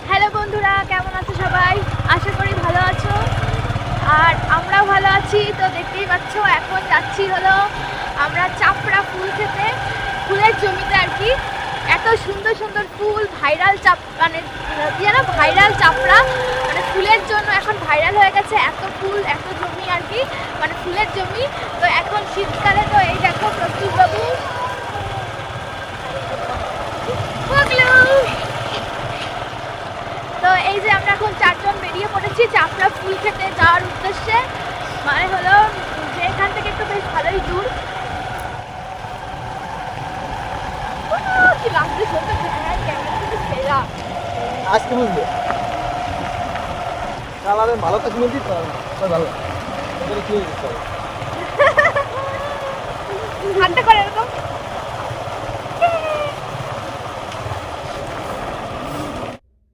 Hello বন্ধুরা, কেমন আছো সবাই? আশা করি ভালো আছো, আর আমরাও ভালো আছি। তো দেখতেই পাচ্ছ এখন যাচ্ছি হলো আমরা চাপড়া ফুল খেতে, ফুলের জমিতে আর কি। এত সুন্দর সুন্দর ফুল, ভাইরাল মানে ভাইরাল চাপড়া, মানে ফুলের জন্য এখন ভাইরাল হয়ে গেছে। এত ফুল, এত জমি আর কি, মানে ফুলের জমি। তো এখন শীতকালে তো এই দেখো প্রত্যুষ বাবু, তো এই যে আমরা এখন চারজন বেরিয়ে পড়েছি চাপড়া ফুল খেতে যাওয়ার উদ্দেশ্যে। মানে হলো যে এখান থেকে একটু বেশ ভালোই দূর। আজকে বুঝলে কালারে ভালো কাজ মন্দির তো ভালো কি ঠান্ডা করে এরকম।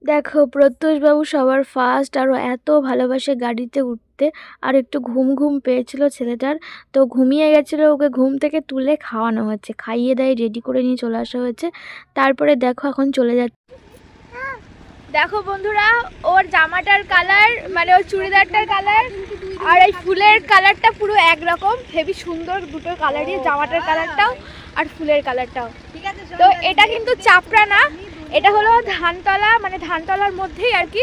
দেখো প্রত্যুষ বাবু সবার ফার্স্ট, আরও এত ভালোবাসে গাড়িতে উঠতে। আর একটু ঘুম ঘুম পেয়েছিল ছেলেটার, তো ঘুমিয়ে গেছিলো। ওকে ঘুম থেকে তুলে খাওয়ানো হচ্ছে, খাইয়ে দেয় রেডি করে নিয়ে চলে আসা হয়েছে। তারপরে দেখো এখন চলে যাচ্ছে। দেখো বন্ধুরা, ওর জামাটার কালার মানে ওর চুড়িদারটার কালার আর এই ফুলের কালারটা পুরো একরকম, হেবি সুন্দর দুটো কালারই, জামাটার কালারটাও আর ফুলের কালারটাও। তো এটা কিন্তু চাপড়া না, এটা হলো ধানতলা, মানে ধানতলার মধ্যেই আর কি।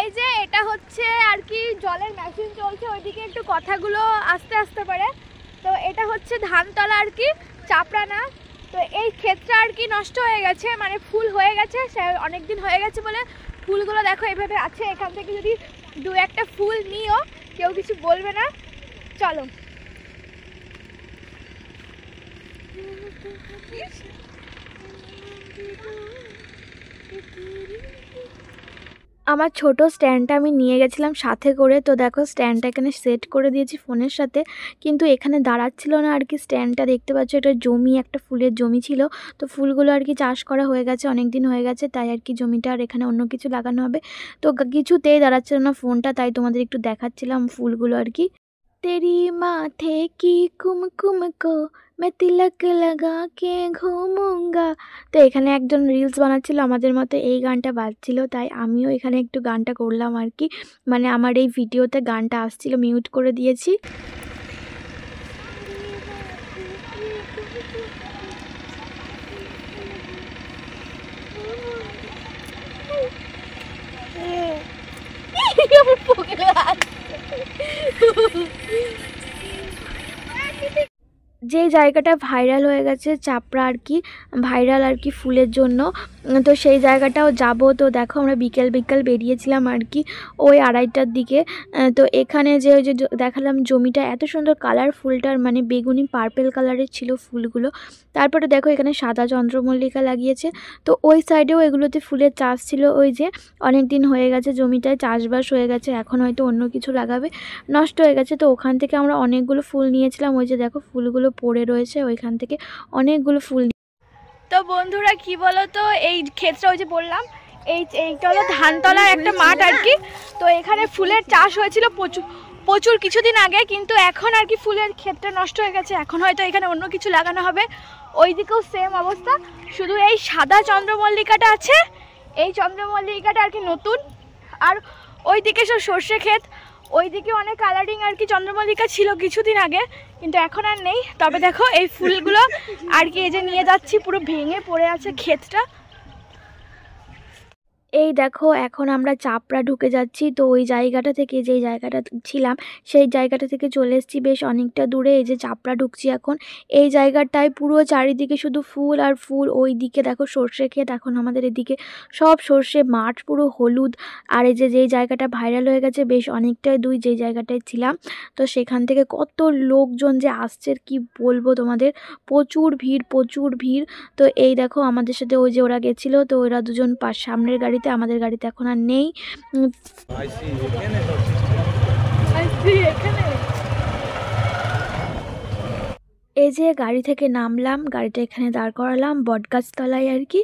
এই যে এটা হচ্ছে আর কি জলের মেশিন চলছে, ওইদিকে একটু কথাগুলো আস্তে আস্তে পারে। তো এটা হচ্ছে ধানতলা আর কি, চাপড়া না। তো এই ক্ষেতটা আর কি নষ্ট হয়ে গেছে, মানে ফুল হয়ে গেছে, সে অনেক দিন হয়ে গেছে বলে ফুলগুলো দেখো এইভাবে আছে। এখান থেকে যদি দু একটা ফুল নিও কেউ কিছু বলবে না। চলো। আমার ছোট স্ট্যান্ডটা আমি নিয়ে গেছিলাম সাথে করে। তো দেখো স্ট্যান্ডটা এখানে সেট করে দিয়েছি ফোনের সাথে, কিন্তু এখানে দাঁড়াচ্ছিল না আর কি। স্ট্যান্ডটা দেখতে পাচ্ছ, এটা জমি, একটা ফুলের জমি ছিল। তো ফুলগুলো আর কি চাষ করা হয়ে গেছে, অনেক দিন হয়ে গেছে, তাই আর কি জমিটা আর এখানে অন্য কিছু লাগানো হবে। তো কিছুতেই দাঁড়াচ্ছিল না ফোনটা, তাই তোমাদের একটু দেখাচ্ছিলাম ফুলগুলো আর কি। তেরি মাথে কি কুমকুম কো मैं तिलक लगा के ঘুমুঙ্গা। তো এখানে একজন রিলস বানাচ্ছিল আমাদের মতো, এই গানটা বাজছিল, তাই আমিও এখানে একটু গানটা করলাম আর কি। মানে আমার এই ভিডিওতে গানটা আসছিল, মিউট করে দিয়েছি। যে জায়গাটা ভাইরাল হয়ে গেছে চাপড়া আর কি, ভাইরাল আর কি ফুলের জন্য, তো সেই জায়গাটাও যাব। তো দেখো আমরা বিকেল বিকেল বেরিয়েছিলাম আর কি, ওই 2:30টার দিকে। তো এখানে যে ওই যে দেখালাম জমিটা, এত সুন্দর কালার ফুলটার, মানে বেগুনি পার্পেল কালারের ছিল ফুলগুলো। তারপরে দেখো এখানে সাদা চন্দ্রমল্লিকা লাগিয়েছে। তো ওই সাইডেও এগুলোতে ফুলের চাষ ছিল, ওই যে অনেক দিন হয়ে গেছে জমিটায় চাষবাস হয়ে গেছে, এখন হয়তো অন্য কিছু লাগাবে, নষ্ট হয়ে গেছে। তো ওখান থেকে আমরা অনেকগুলো ফুল নিয়েছিলাম, ওই যে দেখো ফুলগুলো পড়ে রয়েছে, ওইখান থেকে অনেকগুলো ফুল। তো বন্ধুরা কি বলো তো, এই ক্ষেতটা ওই যে বললাম, এইটা হলো ধানতলার একটা মাঠ আর কি। তো এখানে ফুলের চাষ হয়েছিল প্রচুর কিছুদিন আগে, কিন্তু এখন আর কি ফুলের ক্ষেতটা নষ্ট হয়ে গেছে, এখন হয়তো এখানে অন্য কিছু লাগানো হবে। ওইদিকেও সেম অবস্থা, শুধু এই সাদা চন্দ্রমল্লিকাটা আছে, এই চন্দ্রমল্লিকাটা আর কি নতুন। আর ওইদিকে সব সর্ষে ক্ষেত, ওইদিকে অনেক কালারিং আর কি চন্দ্রমল্লিকা ছিল কিছুদিন আগে, কিন্তু এখন আর নেই। তবে দেখো এই ফুলগুলো আর কি এই যে নিয়ে যাচ্ছি, পুরো ভেঙে পড়ে আছে ক্ষেতটা। এই দেখো এখন আমরা চাপড়া ঢুকে যাচ্ছি। তো ওই জায়গাটা থেকে, যেই জায়গাটা ছিলাম সেই জায়গাটা থেকে চলে এসেছি বেশ অনেকটা দূরে, এই যে চাপড়া ঢুকছি এখন। এই জায়গাটায় পুরো চারিদিকে শুধু ফুল আর ফুল। ওই দিকে দেখো সর্ষে ক্ষেত, এখন আমাদের এদিকে সব সর্ষে মাঠ পুরো হলুদ। আর এই যে যেই জায়গাটা ভাইরাল হয়ে গেছে বেশ অনেকটাই দূর যেই জায়গাটায় ছিলাম, তো সেখান থেকে কত লোকজন যে আসছে কি বলবো তোমাদের, প্রচুর ভিড় প্রচুর ভিড়। তো এই দেখো আমাদের সাথে ওই যে ওরা গেছিলো, তো ওরা দুজন সামনের গাড়িতে, আমাদের গাড়িতে এখন আর নেই। এই যে গাড়ি থেকে নামলাম, গাড়িটা এখানে দাঁড় করালাম বটগাছতলায় আর কি।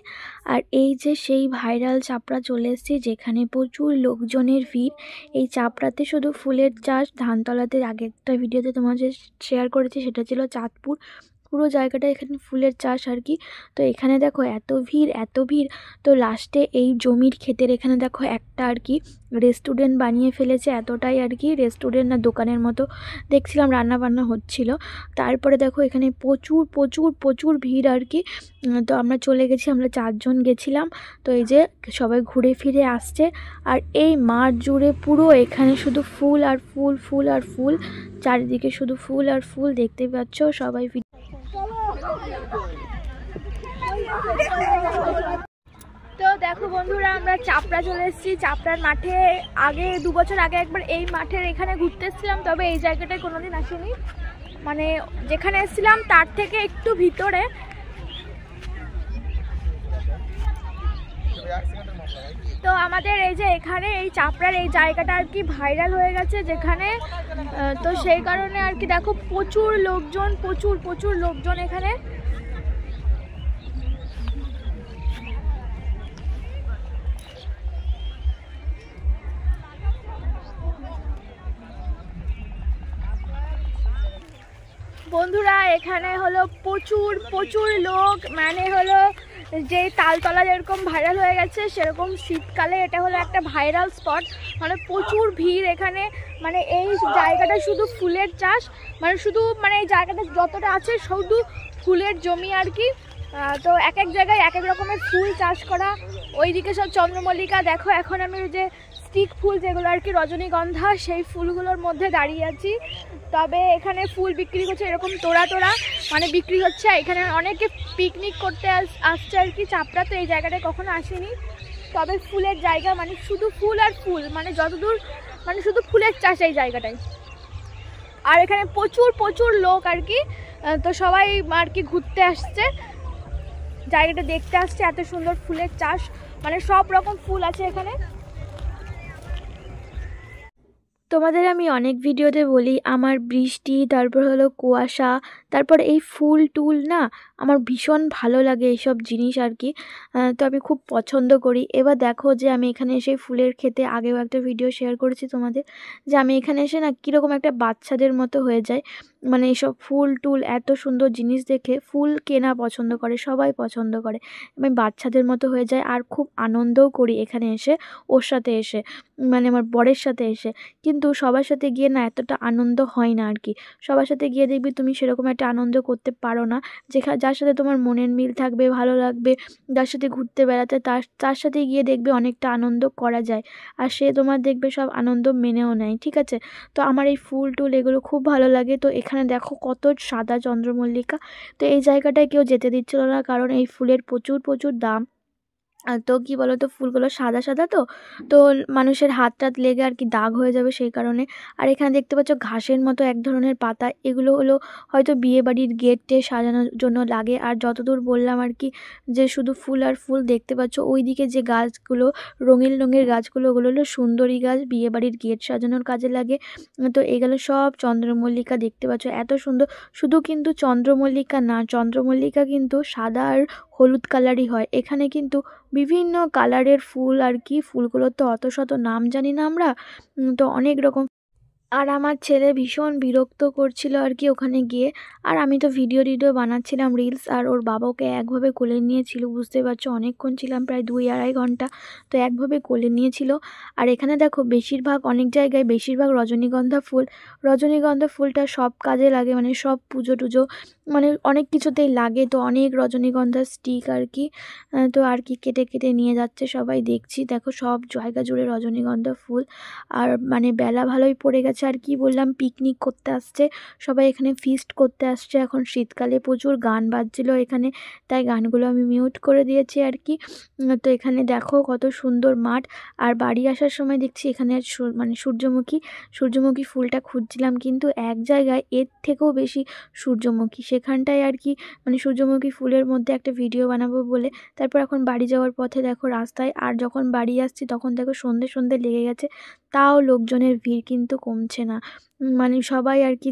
আর এই যে সেই ভাইরাল চাপড়া চলে এসেছি, যেখানে প্রচুর লোকজনের ভিড়। এই চাপড়াতে শুধু ফুলের চাষ, ধানতলাতে আগে একটা ভিডিওতে তোমাদের শেয়ার করেছি, সেটা ছিল চাঁদপুর। পুরো জায়গাটা এখানে ফুলের চাষ আর কি। তো এখানে দেখো এত ভিড় এত ভিড়, তো লাস্টে এই জমির ক্ষেতের এখানে দেখো একটা আর কি রেস্টুরেন্ট বানিয়ে ফেলেছে, এতটাই আর কি রেস্টুরেন্ট না দোকানের মতো দেখছিলাম, রান্না বান্না হচ্ছিল। তারপরে দেখো এখানে প্রচুর প্রচুর প্রচুর ভিড় আর কি। তো আমরা চলে গেছি, আমরা 4 জন গেছিলাম। তো এই যে সবাই ঘুরে ফিরে আসছে, আর এই মাঠ জুড়ে পুরো এখানে শুধু ফুল আর ফুল, ফুল আর ফুল, চারিদিকে শুধু ফুল আর ফুল, দেখতে পাচ্ছ সবাই। তো দেখো বন্ধুরা, আমরা চাপড়া চলে এসেছি, চাপড়ার মাঠে। আগে 2 বছর আগে একবার এই মাঠের এখানে ঘুরতে এসেছিলাম, তবে এই জায়গাটায় কোনোদিন আসিনি, মানে যেখানে এসেছিলাম তার থেকে একটু ভিতরে। তো আমাদের এই যে এখানে এই চাপড়ার এই জায়গাটা আর কি ভাইরাল হয়ে গেছে যেখানে, তো সেই কারণে আর কি দেখো প্রচুর লোকজন, প্রচুর প্রচুর লোকজন এখানে। বন্ধুরা এখানে হলো প্রচুর প্রচুর লোক, মানে হলো যে তালতলা যেরকম ভাইরাল হয়ে গেছে সেরকম শীতকালে এটা হলো একটা ভাইরাল স্পট, মানে প্রচুর ভিড় এখানে। মানে এই জায়গাটা শুধু ফুলের চাষ, মানে শুধু মানে এই জায়গাটা যতটা আছে শুধু ফুলের জমি আর কি। তো এক এক জায়গায় এক এক রকমের ফুল চাষ করা। ওইদিকে সব চন্দ্রমল্লিকা, দেখো এখন আমি যে স্টিক ফুল যেগুলো আর কি রজনীগন্ধা, সেই ফুলগুলোর মধ্যে দাঁড়িয়ে আছি। তবে এখানে ফুল বিক্রি করছে এরকম তোড়া তোড়া, মানে বিক্রি হচ্ছে। এখানে অনেকে পিকনিক করতে আসছে আর কি চাপড়া, তো এই জায়গাটায় কখনো আসেনি। তবে ফুলের জায়গা, মানে শুধু ফুল আর ফুল, মানে যতদূর মানে শুধু ফুলের চাষ এই জায়গাটায়। আর এখানে প্রচুর প্রচুর লোক আর কি, তো সবাই আর কি ঘুরতে আসছে, জায়গাটা দেখতে আসছে। এত সুন্দর ফুলের চাষ, মানে সব রকম ফুল আছে এখানে। তোমাদের আমি অনেক ভিডিওতে বলি আমার বৃষ্টি, তারপর হলো কুয়াশা, তারপর এই ফুল টুল না আমার ভীষণ ভালো লাগে এইসব জিনিস আর কি। তো আমি খুব পছন্দ করি। এবার দেখো যে আমি এখানে এসে ফুলের ক্ষেতে, আগেও একটা ভিডিও শেয়ার করেছি তোমাদের, যে আমি এখানে এসে না কীরকম একটা বাচ্চাদের মতো হয়ে যায়। মানে এইসব ফুল টুল এত সুন্দর জিনিস দেখে ফুল কেনা পছন্দ করে, সবাই পছন্দ করে। আমি বাচ্চাদের মতো হয়ে যায়, আর খুব আনন্দও করি এখানে এসে, ওর সাথে এসে, মানে আমার বরের সাথে এসে। কিন্তু সবার সাথে গিয়ে না এতটা আনন্দ হয় না আর কি। সবার সাথে গিয়ে দেখবি তুমি সেরকম একটা আনন্দ করতে পারো না, যার সাথে তোমার মনের মিল থাকবে, ভালো লাগবে, যার সাথে ঘুরতে বেড়াতে, তার সাথে গিয়ে দেখবে অনেকটা আনন্দ করা যায়, আর সে তোমার দেখবে সব আনন্দ মেনেও নেয়, ঠিক আছে। তো আমার এই ফুল টুল এগুলো খুব ভালো লাগে। তো এখানে দেখো কত সাদা চন্দ্রমল্লিকা। তো এই জায়গাটায় কেউ যেতে দিচ্ছিল না, কারণ এই ফুলের প্রচুর প্রচুর দাম। তো কী বলো তো, ফুলগুলো সাদা সাদা, তো মানুষের হাত টাত লেগে আর কি দাগ হয়ে যাবে সেই কারণে। আর এখানে দেখতে পাচ্ছ ঘাসের মতো এক ধরনের পাতা, এগুলো হলো হয়তো বিয়েবাড়ির গেটে সাজানোর জন্য লাগে। আর যতদূর বললাম আর কি যে শুধু ফুল আর ফুল দেখতে পাচ্ছ, ওইদিকে যে গাছগুলো রঙিন রঙের গাছগুলো, ওগুলো হলো সুন্দরী গাছ, বিয়েবাড়ির গেট সাজানোর কাজে লাগে। তো এগুলো সব চন্দ্রমল্লিকা, দেখতে পাচ্ছ এত সুন্দর। শুধু কিন্তু চন্দ্রমল্লিকা না, চন্দ্রমল্লিকা কিন্তু সাদা আর হলুদ কালারই হয়। এখানে কিন্তু বিভিন্ন কালারের ফুল আর কি, ফুলগুলোর তো অত শত নাম জানি না আমরা, তো অনেক রকম। আর আমার ছেলে ভীষণ বিরক্ত করছিল আর কি ওখানে গিয়ে। আর আমি তো ভিডিও বানাচ্ছিলাম, রিলস, আর ওর বাবাকে একভাবে কোলে নিয়েছিল, বুঝতে পারছো অনেকক্ষণ ছিলাম, প্রায় 2-2.5 ঘন্টা। তো একভাবে কোলে নিয়েছিল। আর এখানে দেখো বেশিরভাগ, অনেক জায়গায় বেশিরভাগ রজনীগন্ধা ফুল। রজনীগন্ধা ফুলটা সব কাজে লাগে, মানে সব পুজো টুজো, মানে অনেক কিছুতেই লাগে। তো অনেক রজনীগন্ধা স্টিক আর কি, তো আর কি কেটে কেটে নিয়ে যাচ্ছে সবাই, দেখছি দেখো সব জায়গা জুড়ে রজনীগন্ধা ফুল। আর মানে বেলা ভালোই পড়ে গেছে, আর কি বললাম পিকনিক করতে আসছে সবাই, এখানে ফিস্ট করতে আসছে। এখন শীতকালে প্রচুর গান বাজছিল এখানে, তাই গানগুলো আমি মিউট করে দিয়েছি আর কি। তো এখানে দেখো কত সুন্দর মাঠ। আর বাড়ি আসার সময় দেখছি এখানে মানে সূর্যমুখী ফুলটা খুঁজছিলাম, কিন্তু এক জায়গায় এর থেকেও বেশি সূর্যমুখী, সেখানটায় আর কি মানে সূর্যমুখী ফুলের মধ্যে একটা ভিডিও বানাবো বলে। তারপর এখন বাড়ি যাওয়ার পথে দেখো রাস্তায়, আর যখন বাড়ি আসছি তখন দেখো সন্ধে সন্ধে লেগে গেছে, তাও লোকজনের ভিড় কিন্তু কমছে না, মানে সবাই আর কি